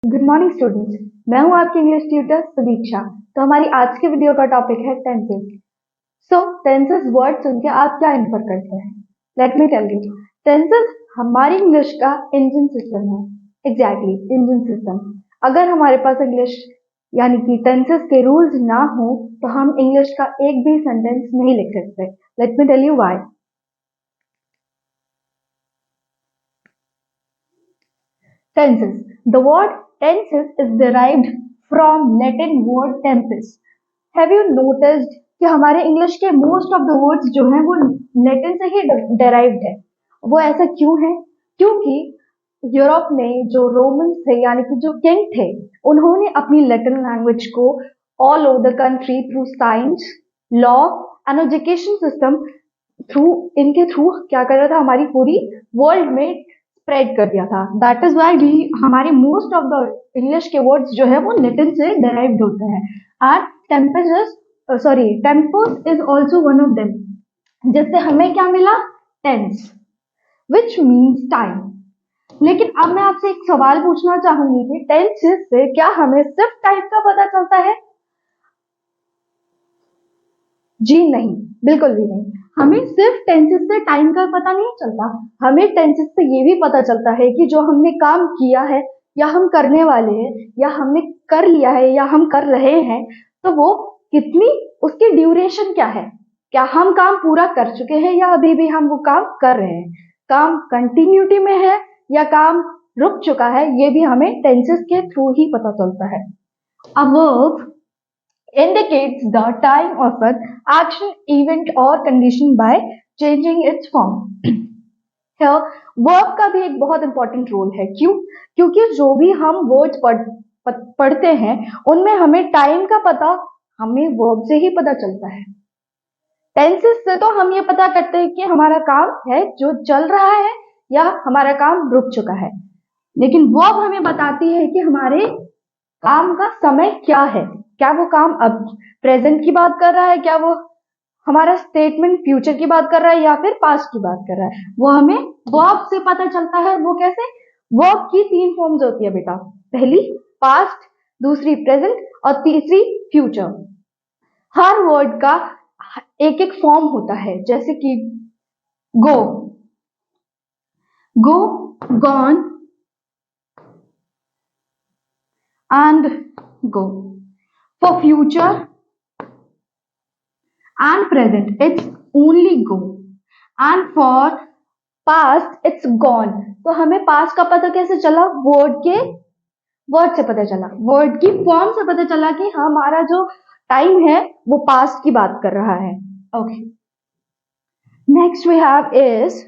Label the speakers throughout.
Speaker 1: Good morning students, मैं हूं आपकी इंग्लिश ट्यूटर सुदीक्षा। तो हमारी आज की वीडियो का टॉपिक है टेंसेस। सो टेंसेस वर्ड सुन के आप क्या इन्फर करते हैं? Let me tell you, tenses हमारी इंग्लिश का इंजन सिस्टम है। Exactly, engine system. अगर हमारे पास इंग्लिश यानी कि टेंसेस के रूल्स ना हो तो हम इंग्लिश का एक भी सेंटेंस नहीं लिख सकते। Let me tell you why. Tenses. The word tenses is derived from Latin word tempus. Have you noticed कि हमारे इंग्लिश के मोस्ट ऑफ द वर्ड्स जो हैं वो लैटिन से ही डेराइव्ड है। वो ऐसा क्यों है? क्योंकि यूरोप में जो रोमन्स थे यानी कि जो किंग थे, उन्होंने अपनी लैटिन लैंग्वेज को all over the country through science, law and education system इनके थ्रू क्या कर रहा था, हमारी पूरी वर्ल्ड में स्प्रेड कर दिया था। दैट इज वाई वी हमारे मोस्ट ऑफ द इंग्लिश के वर्ड्स जो है वो लैटिन से डेराइव्ड होते हैं। And tempus is also one of them, जिससे हमें क्या मिला? Tense, which means time. लेकिन अब मैं आपसे एक सवाल पूछना चाहूंगी कि टेंसेस से क्या हमें सिर्फ टाइम का पता चलता है? जी नहीं, बिल्कुल भी नहीं। हमें सिर्फ टेंसेस से टाइम का पता नहीं चलता, हमें टेंसेस से ये भी पता चलता है कि जो हमने काम किया है या हम करने वाले हैं या हमने कर लिया है या हम कर रहे हैं, तो वो कितनी, उसकी ड्यूरेशन क्या है। क्या हम काम पूरा कर चुके हैं या अभी भी हम वो काम कर रहे हैं, काम कंटिन्यूटी में है या काम रुक चुका है, ये भी हमें टेंसेस के थ्रू ही पता चलता है। A verb indicates the time of an action, event or condition by changing its form. Here, verb का भी एक बहुत इंपॉर्टेंट रोल है। क्यों? क्योंकि जो भी हम वर्ड्स पढ़ते हैं उनमें हमें टाइम का पता हमें वर्ब से ही पता चलता है। टेंसेस से तो हम ये पता करते हैं कि हमारा काम है जो चल रहा है या हमारा काम रुक चुका है, लेकिन वर्ब हमें बताती है कि हमारे काम का समय क्या है। क्या वो काम अब प्रेजेंट की बात कर रहा है, क्या वो हमारा स्टेटमेंट फ्यूचर की बात कर रहा है या फिर पास्ट की बात कर रहा है, वो हमें वर्ब से पता चलता है। वो कैसे? वर्ब की 3 फॉर्म्स होती है बेटा, पहली पास्ट, दूसरी प्रेजेंट और तीसरी फ्यूचर। हर वर्ड का एक एक फॉर्म होता है, जैसे कि गो, gone and go. For future and present it's only go, and for past it's gone. तो हमें past का पता कैसे चला? वर्ड से पता चला, वर्ड की फॉर्म से पता चला कि हमारा जो टाइम है वो पास्ट की बात कर रहा है। Okay, next we have is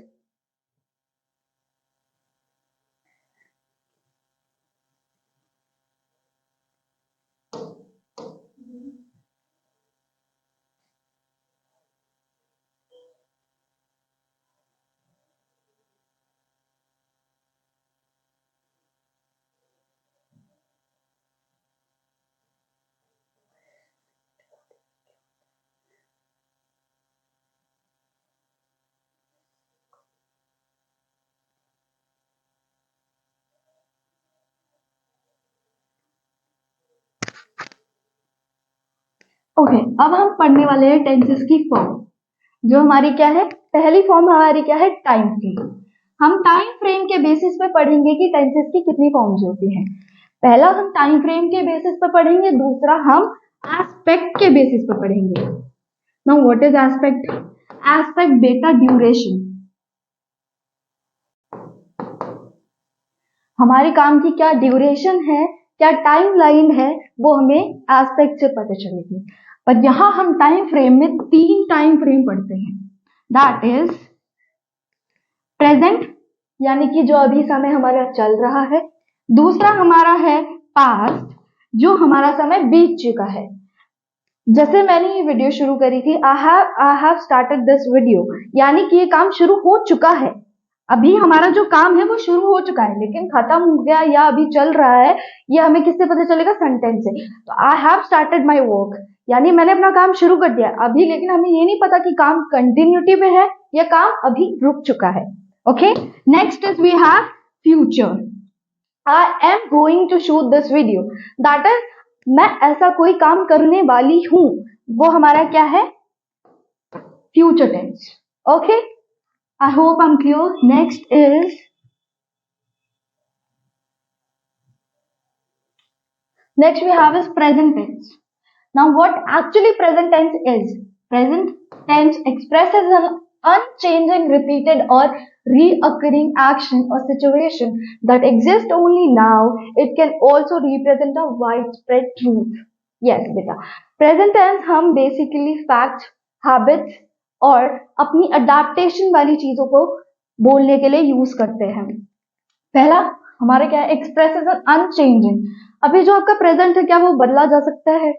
Speaker 1: okay, अब हम पढ़ने वाले हैं टेंसेस की फॉर्म। जो हमारी क्या है? पहली फॉर्म हमारी क्या है? Time frame. हम टाइम फ्रेम के बेसिस पे पढ़ेंगे कि टेंसेस की कितनी फॉर्म्स होती हैं। पहला हम टाइम फ्रेम के बेसिस पे पढ़ेंगे, दूसरा हम एस्पेक्ट के बेसिस पे पढ़ेंगे। Now what is aspect? Aspect बेटा ड्यूरेशन, हमारे काम की क्या ड्यूरेशन है, क्या टाइम लाइन है, वो हमें एस्पेक्ट से पता चलेगी। पर यहां हम टाइम फ्रेम में 3 टाइम फ्रेम पढ़ते हैं। दैट इज प्रेजेंट, यानी कि जो अभी समय हमारा चल रहा है। दूसरा हमारा है पास्ट, जो हमारा समय बीत चुका है। जैसे मैंने ये वीडियो शुरू करी थी, I have started this video, यानी कि ये काम शुरू हो चुका है। अभी हमारा जो काम है वो शुरू हो चुका है, लेकिन खत्म हो गया या अभी चल रहा है, ये हमें किससे पता चलेगा? सेंटेंस से। तो I have started my work, यानी मैंने अपना काम शुरू कर दिया अभी, लेकिन हमें ये नहीं पता कि काम कंटिन्यूटी में है या काम अभी रुक चुका है। Okay, next is we have future. I am going to shoot this video, that is मैं ऐसा कोई काम करने वाली हूं, वो हमारा क्या है, future tense. Okay, I hope I am clear. Next we have is present tense. Now what actually present tense is? Present tense expresses an unchanging, repeated or reoccurring action or situation that exists only now. It can also represent a widespread truth. Yes beta, present tense हम basically facts, habits और अपनी adaptation वाली चीजों को बोलने के लिए use करते हैं. पहला हमारे क्या है, एक्सप्रेसेस एन अनचेंजिंग. अभी जो आपका प्रेजेंट है क्या वो बदला जा सकता है?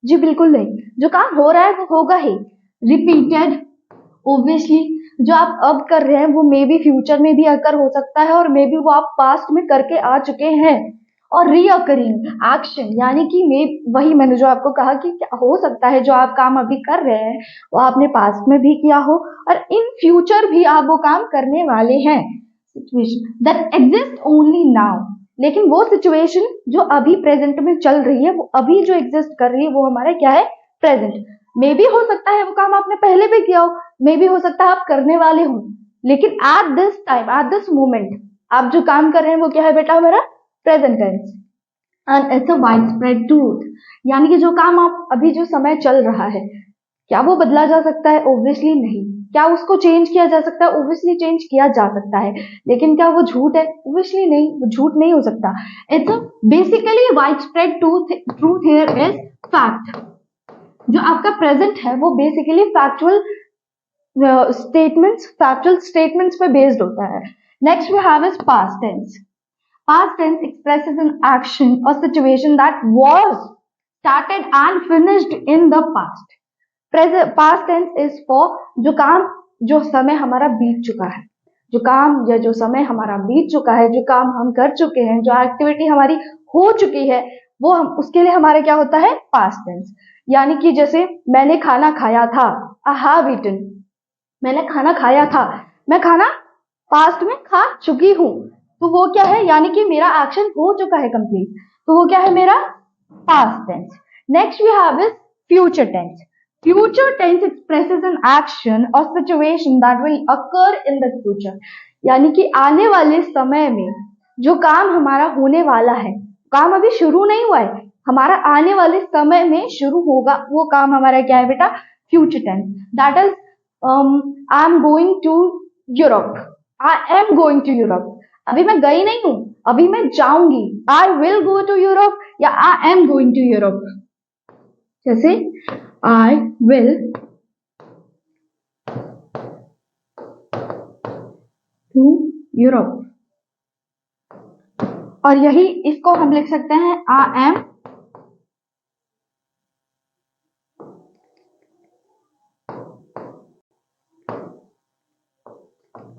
Speaker 1: जी बिल्कुल नहीं. जो काम हो रहा है वो होगा ही. रिपीटेड, ओब्वियसली जो आप अब कर रहे हैं वो मे बी फ्यूचर में भी अकर हो सकता है और मे बी वो आप पास्ट में करके आ चुके हैं. और रीअकरिंग एक्शन, यानी कि मे वही मैंने जो आपको कहा कि क्या हो सकता है जो आप काम अभी कर रहे हैं वो आपने पास्ट में भी किया हो और इन फ्यूचर भी आप वो काम करने वाले हैं. Situation that exist only now, लेकिन वो सिचुएशन जो अभी प्रेजेंट में चल रही है, वो अभी जो एग्जिस्ट कर रही है वो हमारा क्या है, प्रेजेंट. मे भी हो सकता है वो काम आपने पहले भी किया हो, मे भी हो सकता है आप करने वाले हो, लेकिन at this time, at this moment आप जो काम कर रहे हैं वो क्या है बेटा, हमारा present tense. And it's a wide spread truth, यानी कि जो काम आप अभी जो समय चल रहा है क्या वो बदला जा सकता है? ओब्वियसली नहीं. क्या उसको चेंज किया जा सकता है? ओब्वियसली चेंज किया जा सकता है, लेकिन क्या वो झूठ है? ओब्वियसली नहीं, वो झूठ नहीं हो सकता. It's basically wide spread truth here is fact. जो आपका प्रेजेंट है वो बेसिकली फैक्चुअल स्टेटमेंट्स पे बेस्ड होता है. Next we have is past tense. Past tense expresses an action or situation that was started and finished in the past. Past tense is for जो काम, जो समय हमारा बीत चुका है, जो काम या जो समय हमारा बीत चुका है, जो काम हम कर चुके हैं, जो एक्टिविटी हमारी हो चुकी है, वो हम उसके लिए हमारे क्या होता है, पास्ट टेंस. यानी कि जैसे मैंने खाना खाया था, आई हैव ईटन. मैंने खाना खाया था, मैं खाना पास्ट में खा चुकी हूं, तो वो क्या है, यानी कि मेरा एक्शन हो चुका है कंप्लीट, तो वो क्या है, मेरा past tense. Next we have is future tense. Future tense expresses an action और situation that will occur in the future, यानी कि आने वाले समय में जो काम हमारा होने वाला है, काम अभी शुरू नहीं हुआ है, हमारा आने वाले समय में शुरू होगा, वो काम हमारा क्या है बेटा, future tense. That is I am going to Europe. I am going to Europe, अभी मैं गई नहीं हूं, अभी मैं जाऊंगी. I will go to Europe या I am going to Europe. जैसे आई विल टू यूरोप, और यही इसको हम लिख सकते हैं I am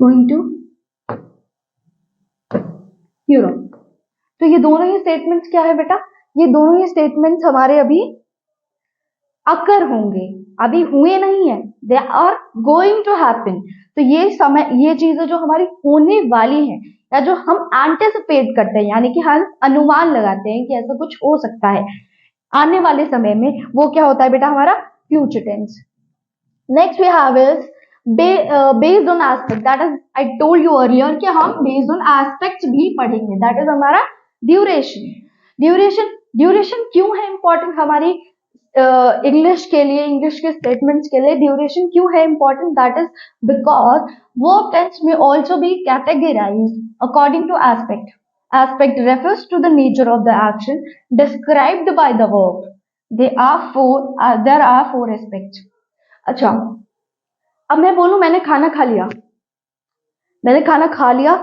Speaker 1: going to Europe. तो ये दोनों ही स्टेटमेंट्स क्या है बेटा, ये दोनों ही स्टेटमेंट्स हमारे अभी अकर होंगे, अभी हुए नहीं है, they are going to happen. तो ये समय, ये चीजें जो हमारी होने वाली हैं या जो हम एंटिसिपेट करते हैं, यानी कि हम अनुमान लगाते हैं कि ऐसा कुछ हो सकता है आने वाले समय में, वो क्या होता है बेटा, हमारा future tense. Next we have is based on aspect. That is I told you earlier कि हम बेस्ड ऑन एस्पेक्ट्स भी पढ़ेंगे. दैट इज हमारा ड्यूरेशन. ड्यूरेशन क्यों है इंपॉर्टेंट हमारी इंग्लिश के लिए, इंग्लिश के स्टेटमेंट्स के लिए ड्यूरेशन क्यों है important? That is because verb tense में also be categorised according to aspect. Aspect refers to the nature of the action described by the verb. There are four aspects. अच्छा, अब मैं बोलूं मैंने खाना खा लिया, मैंने खाना खा लिया,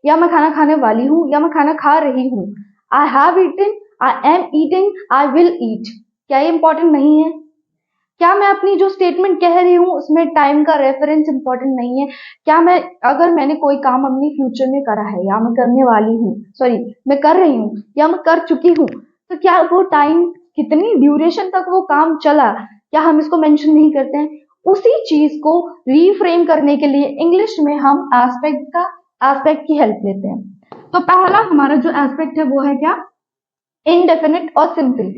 Speaker 1: या मैं खाना खाने वाली हूं, या मैं खाना खा रही हूं. I have eaten, I am eating, I will eat. क्या ये इंपॉर्टेंट नहीं है? क्या मैं अपनी जो स्टेटमेंट कह रही हूँ उसमें टाइम का रेफरेंस इंपॉर्टेंट नहीं है? क्या मैं, अगर मैंने कोई काम अपनी फ्यूचर में करा है, या मैं करने वाली हूँ, सॉरी मैं कर रही हूँ, या मैं कर चुकी हूँ, तो क्या वो टाइम, कितनी ड्यूरेशन तक वो काम चला, क्या हम इसको मेंशन नहीं करते हैं? उसी चीज को रीफ्रेम करने के लिए इंग्लिश में हम एस्पेक्ट की हेल्प लेते हैं. तो पहला हमारा जो एस्पेक्ट है वो है क्या, इनडेफिनिट और सिंपल।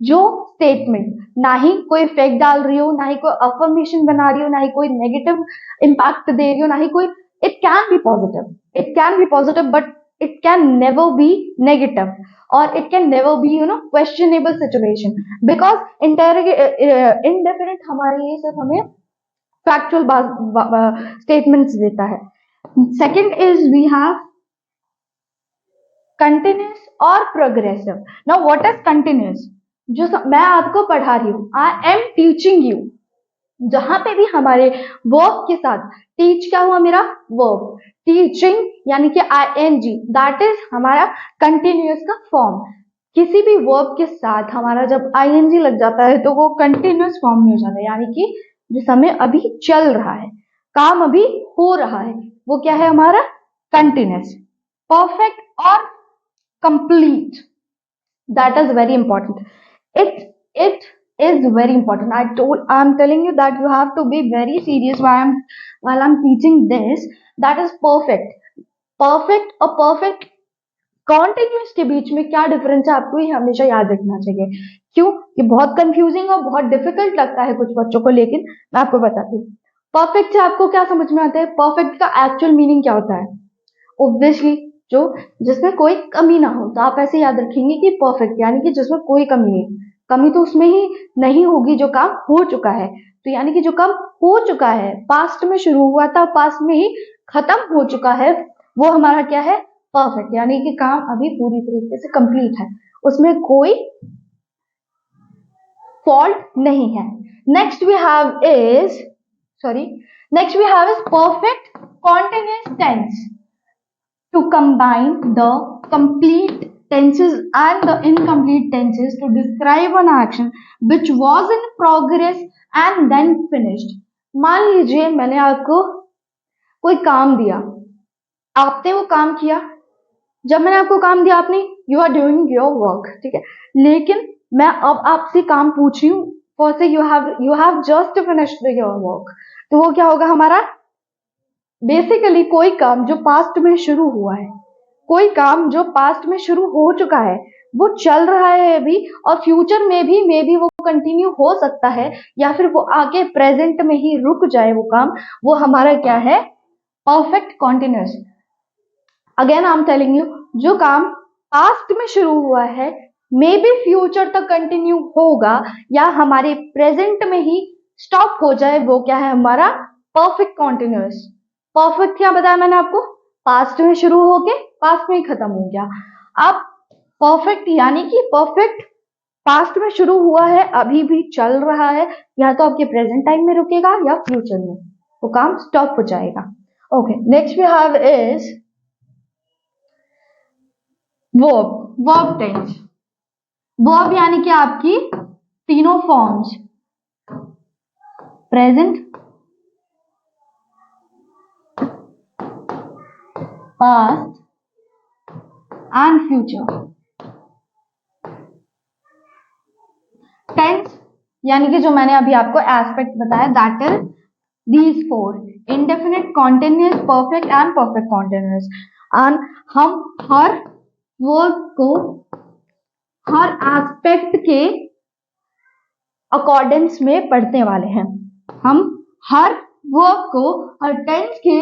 Speaker 1: जो स्टेटमेंट ना ही कोई फैक्ट डाल रही हो, ना ही कोई अफर्मेशन बना रही हो, ना ही कोई नेगेटिव इंपैक्ट दे रही हो, ना ही कोई, it can be positive but it can never be negative, और it can never be questionable situation, because indefinite हमारे लिए सिर्फ हमें फैक्चुअल स्टेटमेंट्स देता है। Second is we have continuous और progressive. Now what is continuous, मैं आपको पढ़ा रही हूँ, आई एम टीचिंग यू, जहां पे भी हमारे वर्ब के साथ टीच क्या हुआ, मेरा वर्ब, टीचिंग यानी कि ING, दैट इज हमारा कंटिन्यूस का फॉर्म। किसी भी वर्ब के साथ हमारा जब ING लग जाता है तो वो कंटिन्यूस फॉर्म में हो जाता है, यानी कि जो समय अभी चल रहा है, काम अभी हो रहा है, वो क्या है हमारा कंटिन्यूस। परफेक्ट और complete, that is very important. It is very important. I'm telling you that you have to be very serious while I'm teaching this. That is perfect. Perfect और perfect कॉन्टिन्यूस के बीच में क्या difference है, आपको ये हमेशा याद रखना चाहिए। क्यों, ये बहुत कंफ्यूजिंग और बहुत डिफिकल्ट लगता है कुछ बच्चों को, लेकिन मैं आपको बताती हूँ। परफेक्ट से आपको क्या समझ में आता है, परफेक्ट का एक्चुअल मीनिंग क्या होता है, ऑब्वियसली जो जिसमें कोई कमी ना हो। तो आप ऐसे याद रखेंगे कि परफेक्ट यानी कि जिसमें कोई कमी नहीं, कमी तो उसमें ही नहीं होगी जो काम हो चुका है। तो यानी कि जो काम हो चुका है, पास्ट में शुरू हुआ था, पास्ट में ही खत्म हो चुका है, वो हमारा क्या है, परफेक्ट, यानी कि काम अभी पूरी तरीके से कंप्लीट है, उसमें कोई फॉल्ट नहीं है। Next we have is perfect continuous tense to combine the complete tenses and the incomplete tenses to describe an action which was in progress and then finished. मान लीजिए मैंने आपको कोई काम दिया, आपने वो काम किया, जब मैंने आपको काम दिया आपने, you are doing your work, ठीक है, लेकिन मैं अब आपसे काम पूछ रही हूँ, first you have just finished your work, तो वो क्या होगा हमारा, बेसिकली कोई काम जो पास्ट में शुरू हुआ है, कोई काम जो पास्ट में शुरू हो चुका है, वो चल रहा है अभी, और फ्यूचर में भी मे बी वो कंटिन्यू हो सकता है, या फिर वो आगे प्रेजेंट में ही रुक जाए वो काम, वो हमारा क्या है, perfect continuous. Again I am telling you, जो काम पास्ट में शुरू हुआ है मे बी फ्यूचर तक कंटिन्यू होगा, या हमारे प्रेजेंट में ही स्टॉप हो जाए, वो क्या है हमारा परफेक्ट कॉन्टिन्यूस। परफेक्ट क्या बताया मैंने आपको, पास्ट में शुरू होके पास्ट में ही खत्म हो गया। अब परफेक्ट यानी कि परफेक्ट पास्ट में शुरू हुआ है, अभी भी चल रहा है, या तो आपके प्रेजेंट टाइम में रुकेगा या फ्यूचर में वो काम स्टॉप हो जाएगा। Okay, next we have is verb tense. Verb यानी कि आपकी तीनों forms, present, past and future. Tense यानी कि जो मैंने अभी आपको एस्पेक्ट बताया, that is these four, indefinite, continuous, perfect and perfect continuous. And हम हर वर्ब को हर एस्पेक्ट के अकॉर्डेंस में पढ़ने वाले हैं। हम हर वर्ब को हर टेंस के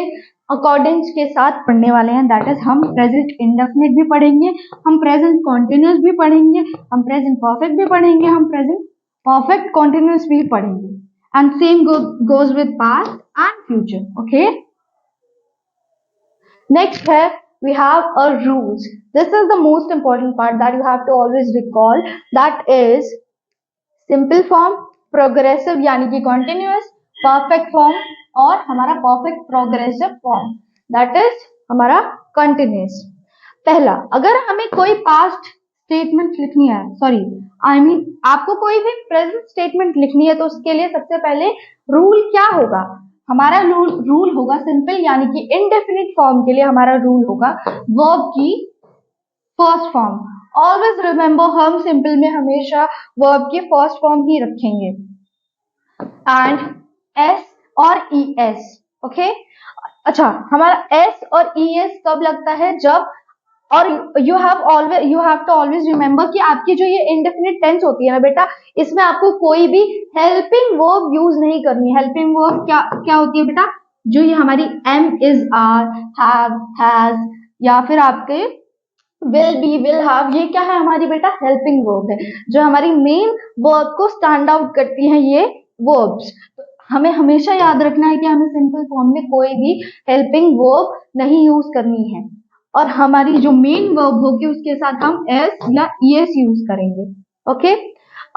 Speaker 1: अकॉर्डेंस के साथ पढ़ने वाले हैं, दैट इज हम प्रेजेंट इंडेफिनिट भी पढ़ेंगे, हम प्रेजेंट कॉन्टिन्यूस भी पढ़ेंगे, हम प्रेजेंट परफेक्ट भी पढ़ेंगे, हम प्रेजेंट परफेक्ट कॉन्टिन्यूस भी पढ़ेंगे, and same goes with past and future. Okay, next है we have a rules. This is the most important part that you have to always recall, that is simple form, progressive यानी कि continuous, perfect form और हमारा perfect progressive form, that is हमारा continuous। पहला, अगर हमें कोई past statement लिखनी है, आपको कोई भी present statement लिखनी है, तो उसके लिए सबसे पहले रूल क्या होगा, हमारा रूल होगा सिंपल, यानी कि इनडेफिनिट फॉर्म के लिए हमारा रूल होगा वर्ब की फर्स्ट फॉर्म। ऑलवेज रिमेंबर, हम सिंपल में हमेशा वर्ब की फर्स्ट फॉर्म ही रखेंगे, एंड एस और ई एस। ओके, अच्छा, हमारा एस और ई एस कब लगता है, जब और you have to always remember कि आपकी जो ये इंडेफिनिट टेंस होती है ना बेटा, इसमें आपको कोई भी हेल्पिंग वर्ब यूज नहीं करनी है। हेल्पिंग वर्ब क्या क्या होती है बेटा, जो ये हमारी am, is, are, have, has या फिर आपके विल बी, विल हैव, ये क्या है हमारी बेटा हेल्पिंग वर्ब है, जो हमारी मेन वर्ब को स्टैंड आउट करती हैं ये वर्ब्स। हमें हमेशा याद रखना है कि हमें सिंपल फॉर्म में कोई भी हेल्पिंग वर्ब नहीं यूज करनी है, और हमारी जो मेन वर्ब होगी उसके साथ हम एस या ईएस यूज करेंगे। ओके,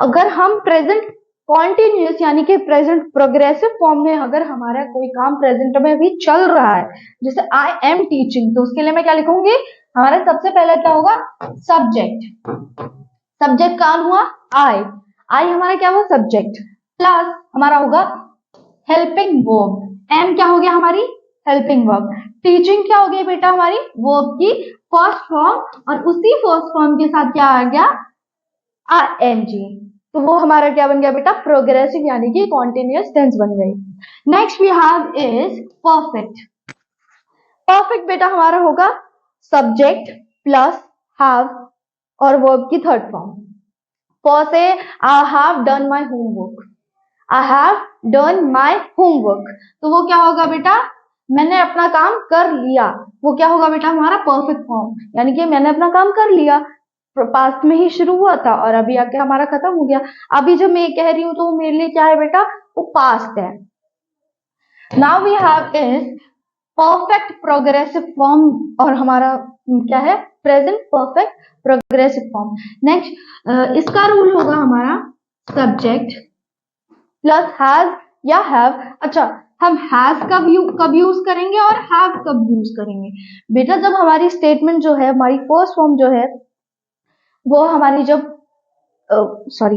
Speaker 1: अगर हम प्रेजेंट कॉन्टिन्यूस यानी कि प्रेजेंट प्रोग्रेसिव फॉर्म में अगर हमारा कोई काम प्रेजेंट में भी चल रहा है, जैसे आई एम टीचिंग, तो उसके लिए मैं क्या लिखूंगी, हमारा सबसे पहले क्या होगा, सब्जेक्ट। सब्जेक्ट कौन हुआ, आई, आई हमारा क्या हुआ सब्जेक्ट, प्लस हमारा होगा हेल्पिंग वर्ब, एम क्या हो गया हमारी हेल्पिंग वर्ब, टीचिंग क्या हो गई बेटा हमारी वर्ब की फर्स्ट फॉर्म, और उसी फर्स्ट फॉर्म के साथ क्या आ गया आईएनजी, तो वो हमारा क्या बन गया बेटा प्रोग्रेसिव यानी कि कॉन्टिन्यूअस टेंस बन गई। Next we have is perfect. Perfect बेटा हमारा होगा सब्जेक्ट प्लस हैव और वर्ब की थर्ड फॉर्म। फॉर से I have done my homework, I have done my homework, तो वो क्या होगा बेटा, मैंने अपना काम कर लिया, वो क्या होगा बेटा हमारा परफेक्ट फॉर्म, यानी कि मैंने अपना काम कर लिया, पास्ट में ही शुरू हुआ था और अभी आके हमारा खत्म हो गया। अभी जब मैं कह रही हूं तो मेरे लिए क्या है बेटा, वो पास्ट है। Now we have is perfect progressive form, और हमारा क्या है present perfect progressive form. Next इसका रूल होगा हमारा सब्जेक्ट प्लस हैज या हैव। अच्छा, हम हैज कब यूज करेंगे और हैव कब यूज करेंगे बेटा, जब हमारी स्टेटमेंट जो है, हमारी फर्स्ट फॉर्म जो है वो हमारी जब सॉरी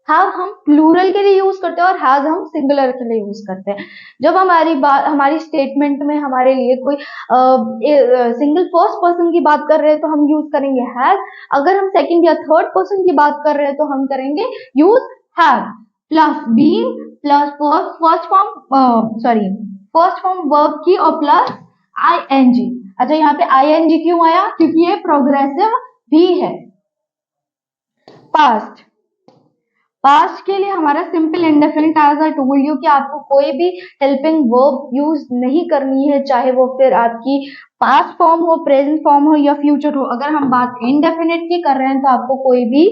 Speaker 1: हैव हम प्लूरल के लिए यूज करते हैं और हैज हम सिंगुलर के लिए यूज करते हैं। जब हमारी बात, हमारी स्टेटमेंट में हमारे लिए कोई सिंगल फर्स्ट पर्सन की बात कर रहे हैं तो हम यूज करेंगे हैज, अगर हम सेकंड या थर्ड पर्सन की बात कर रहे हैं तो हम करेंगे use have, plus being plus first form verb की और प्लस आईएनजी। अच्छा, यहाँ पे आईएनजी क्यों आया, क्योंकि ये प्रोग्रेसिव भी है। पास्ट, पास्ट के लिए हमारा simple indefinite, as I told you कि आपको कोई भी हेल्पिंग वर्ब यूज नहीं करनी है, चाहे वो फिर आपकी पास्ट फॉर्म हो, प्रेजेंट फॉर्म हो या फ्यूचर हो। अगर हम बात इंडेफिनिट की कर रहे हैं तो आपको कोई भी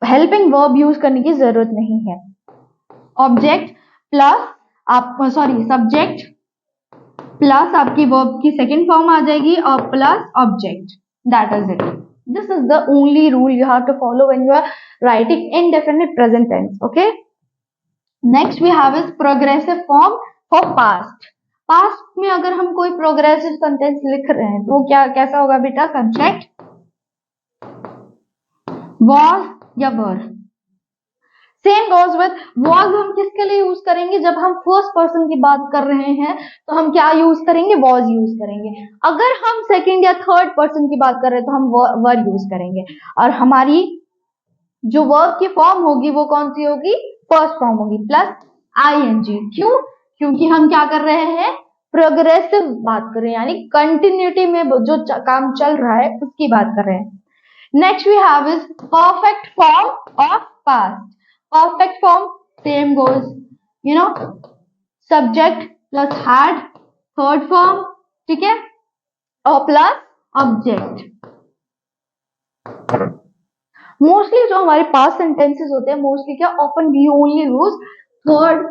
Speaker 1: हेल्पिंग वर्ब यूज करने की जरूरत नहीं है। ऑब्जेक्ट प्लस आप सब्जेक्ट प्लस आपकी वर्ब की सेकेंड फॉर्म आ जाएगी और plus object, that is it. This is the only rule you have to follow when you are writing indefinite present tense. Okay. Next we have is progressive form for past. Past में अगर हम कोई progressive sentence लिख रहे हैं तो क्या कैसा होगा बेटा, subject was या were। Same goes with was, हम किसके लिए यूज करेंगे, जब हम फर्स्ट पर्सन की बात कर रहे हैं तो हम क्या यूज करेंगे, वॉज यूज करेंगे। अगर हम सेकंड या थर्ड पर्सन की बात कर रहे हैं तो हम वर यूज करेंगे, और हमारी जो वर्ब की फॉर्म होगी वो कौन सी होगी, फर्स्ट फॉर्म होगी प्लस आईएनजी। क्यों, क्योंकि हम क्या कर रहे हैं, प्रोग्रेसिव बात कर रहे हैं, यानी कंटिन्यूटी में जो काम चल रहा है उसकी बात कर रहे हैं। Next we have is perfect form of past. Perfect form same goes, subject plus had, third form, ठीक है, और plus object। मोस्टली जो हमारे पास्ट सेंटेंसेस होते हैं, मोस्टली क्या, often we only use third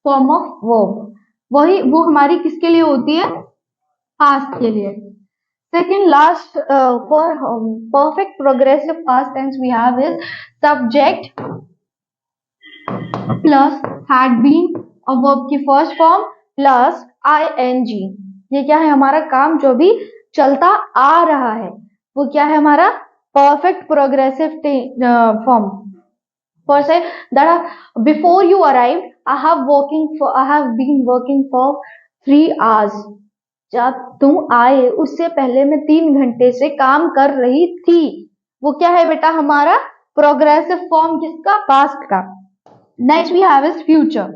Speaker 1: form of verb, वो हमारी किसके लिए होती है, पास्ट के लिए। Second last for perfect progressive past tense we have is subject plus had been और वर्ब की फर्स्ट फॉर्म प्लस आईएनजी। ये क्या है, हमारा काम जो भी चलता आ रहा है वो क्या है, हमारा perfect progressive form. For say that before you arrived I have been working for 3 hours। जब तुम आए उससे पहले मैं 3 घंटे से काम कर रही थी, वो क्या है बेटा हमारा प्रोग्रेसिव फॉर्म, किसका, पास्ट का। Next we have is future.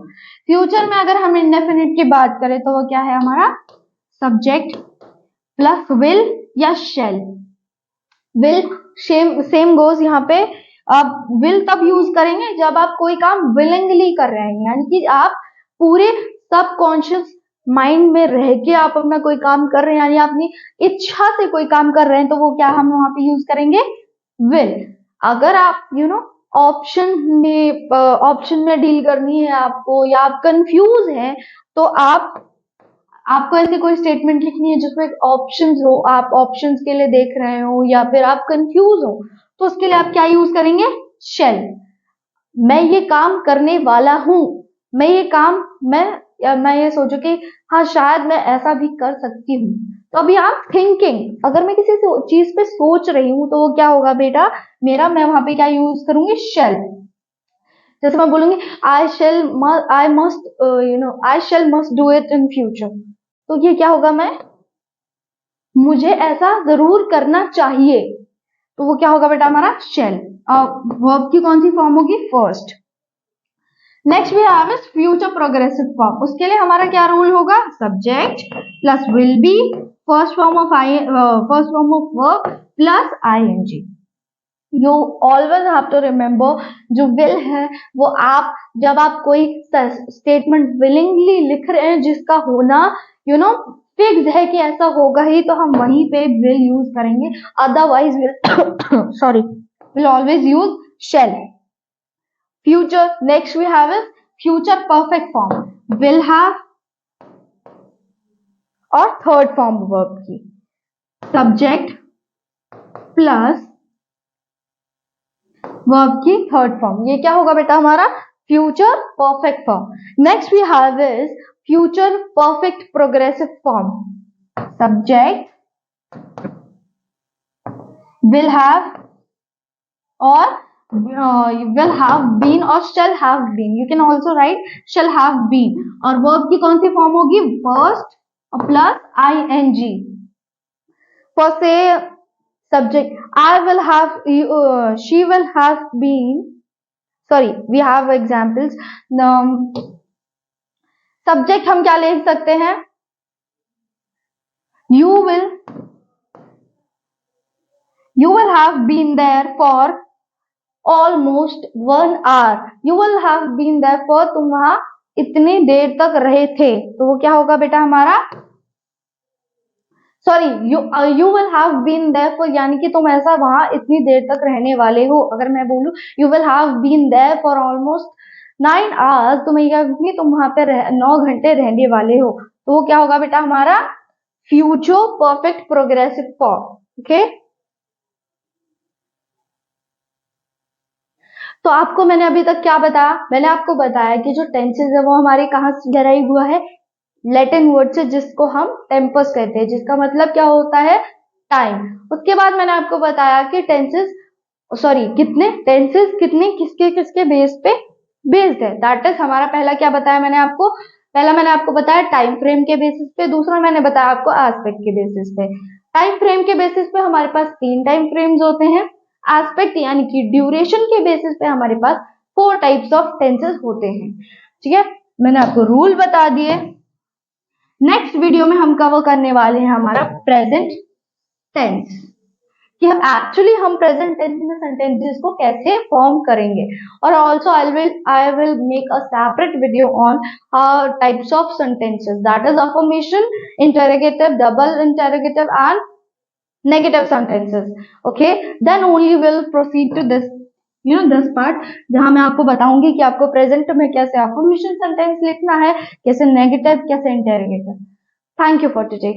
Speaker 1: Future में अगर हम इंडेफिनिट की बात करें तो वो क्या है हमारा, सब्जेक्ट प्लस विल या शेल। विल सेम गोज यहाँ पे। आप विल तब यूज करेंगे जब आप कोई काम विलिंगली कर रहे हैं, यानी कि आप पूरे सबकॉन्शियस माइंड में रह के आप अपना कोई काम कर रहे हैं, यानी अपनी इच्छा से कोई काम कर रहे हैं, तो वो क्या हम वहां पे यूज करेंगे, विल। अगर आप ऑप्शन में डील करनी है आपको, या आप कंफ्यूज हैं, तो आपको ऐसी कोई स्टेटमेंट लिखनी है जिसमें ऑप्शंस हो, आप ऑप्शंस के लिए देख रहे हो, या फिर आप कंफ्यूज हो, तो उसके लिए आप क्या यूज करेंगे, शेल। मैं ये काम करने वाला हूं, मैं ये काम मैं ये सोचू कि हाँ शायद मैं ऐसा भी कर सकती हूँ, तो अभी आप थिंकिंग, अगर मैं किसी चीज पे सोच रही हूँ तो वो क्या होगा बेटा मेरा, मैं वहां पे क्या यूज करूंगी, शेल। जैसे मैं बोलूंगी I shall must do it in future, तो ये क्या होगा, मुझे ऐसा जरूर करना चाहिए, तो वो क्या होगा बेटा हमारा, शेल। वर्ब की कौन सी फॉर्म होगी, first. Next we have is future progressive form. उसके लिए हमारा क्या रूल होगा, subject plus will be, first form of verb plus ING. You always have to remember, जो विल है वो आप जब आप कोई स्टेटमेंट विलिंगली लिख रहे हैं जिसका होना फिक्स है कि ऐसा होगा ही, तो हम वहीं पे विल यूज करेंगे, otherwise will always use shall. Future, next we have is future perfect form, will have और थर्ड फॉर्म वर्ब की, सब्जेक्ट प्लस वर्ब की थर्ड फॉर्म, ये क्या होगा बेटा हमारा, future perfect form. Next we have is future perfect progressive form, subject will have और will have been और shall have been, you can also write shall have been, और verb की कौन सी फॉर्म होगी, first प्लस ing। फर्स्ट से subject I will have, she will have been, sorry we have examples। Subject हम क्या ले सकते हैं, you will have been there for almost 1 hour, you will have been there for, तुम वहां इतनी देर तक रहे थे, तो वो क्या होगा बेटा हमारा, sorry you will have been there for, यानी कि तुम ऐसा वहां इतनी देर तक रहने वाले हो। अगर मैं बोलूं you will have been there for almost 9 hours, तो मैं क्या कहूंगी, तुम वहां पे 9 घंटे रहने वाले हो, तो वो क्या होगा बेटा हमारा, future perfect progressive form. Okay, तो आपको मैंने अभी तक क्या बताया, मैंने आपको बताया कि जो टेंसेस है वो हमारे कहाँ से डेराइव हुआ है, लैटिन वर्ड से, जिसको हम टेम्पस कहते हैं, जिसका मतलब क्या होता है, टाइम। उसके बाद मैंने आपको बताया कि कितने टेंसेस किसके किसके बेस पे बेस्ड है, दैट इज हमारा पहला क्या बताया मैंने आपको बताया टाइम फ्रेम के बेसिस पे, दूसरा मैंने बताया आपको एस्पेक्ट के बेसिस पे। टाइम फ्रेम के बेसिस पे हमारे पास 3 टाइम फ्रेम्स होते हैं, एस्पेक्ट यानी कि ड्यूरेशन के बेसिस पे हमारे पास 4 टाइप्स ऑफ टेंसेस होते हैं। ठीक है, मैंने आपको रूल बता दिए। नेक्स्ट वीडियो में हम कवर करने वाले हैं हमारा प्रेजेंट टेंस, कि हम प्रेजेंट टेंस में सेंटेंसेस को कैसे फॉर्म करेंगे, और also I will make a separate video on types of sentences, that is affirmation, interrogative, double interrogative and negative sentences. Okay, then only will proceed to this part, जहां मैं आपको बताऊंगी कि आपको प्रेजेंट में कैसे अफर्मेशन सेंटेंस लिखना है, कैसे नेगेटिव, कैसे interrogative. Thank you for today.